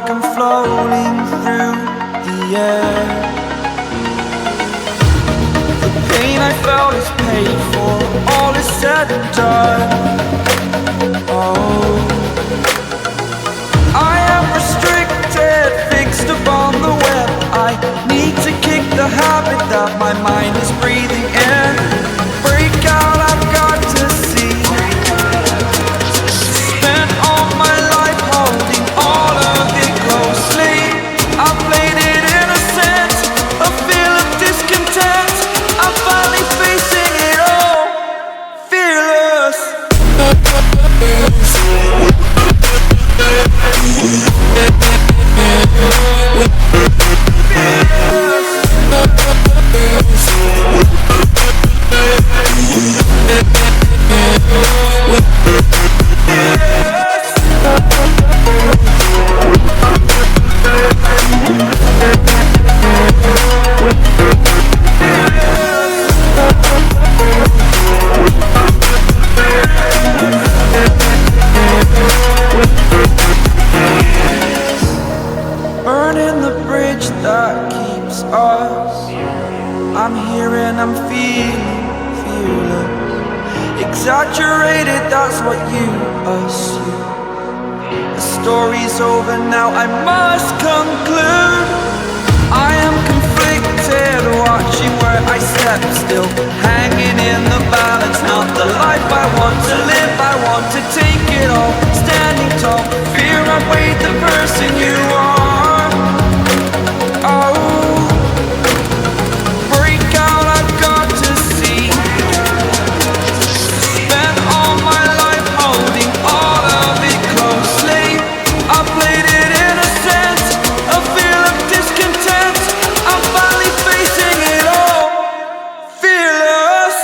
like I'm floating through the air. The pain I felt is paid for, all is said and done. Oh, I am restricted, fixed upon the web. I need to kick the habit that my mind is breathing in. Break out, I've got to see. Spent all my life holding all of it closely. I played it innocent, a feel of discontent. I'm finally facing it all, fearless. Burning the bridge that keeps us. I'm here and I'm feeling fearless. Exaggerated, that's what you assume. The story's over now, I must conclude. I am conflicted, watching where I step still, hanging in the balance. Not the life I want to live, I want to take it all. Standing tall, fear I weighed the person you are. Oh, break out, I've got to see. Spent all my life holding all of it closely. I played it innocent, a feel of discontent. I'm finally facing it all, fearless.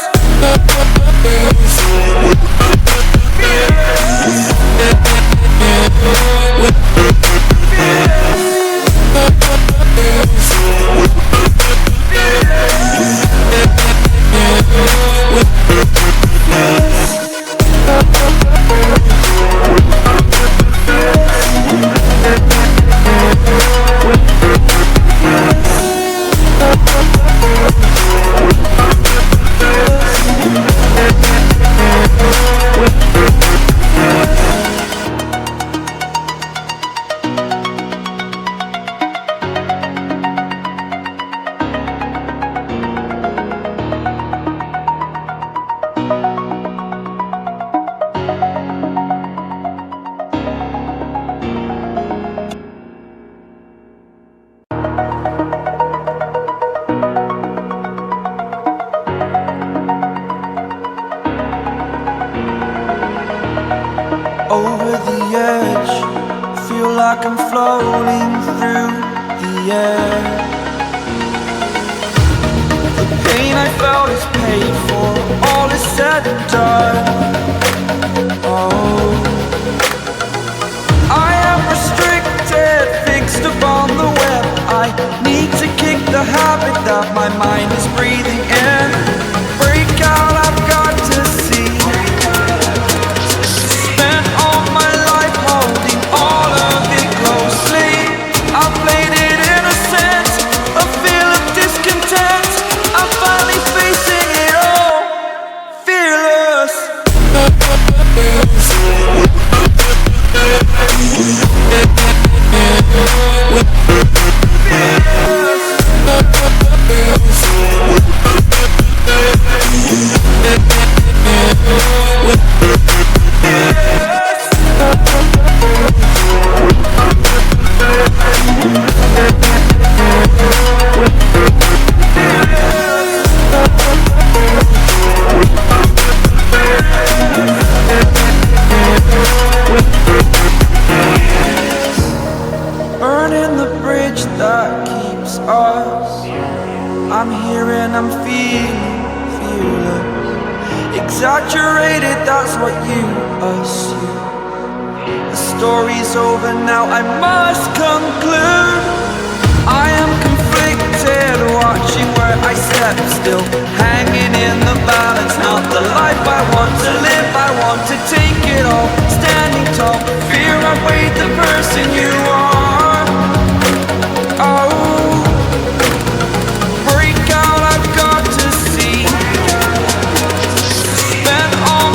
Over the edge, feel like I'm floating through the air. The pain I felt is paid for, all is said and done. Oh, I am restricted, fixed upon the web. I need to kick the habit that my mind is breathing in. Break out, I've got to see. I'm here and I'm feeling fearless. Exaggerated, that's what you assume. The story's over now, I must conclude. I am conflicted, watching where I step still, hanging in the balance. Not the life I want to live, I want to take it all. Standing tall, fear I weighed the person you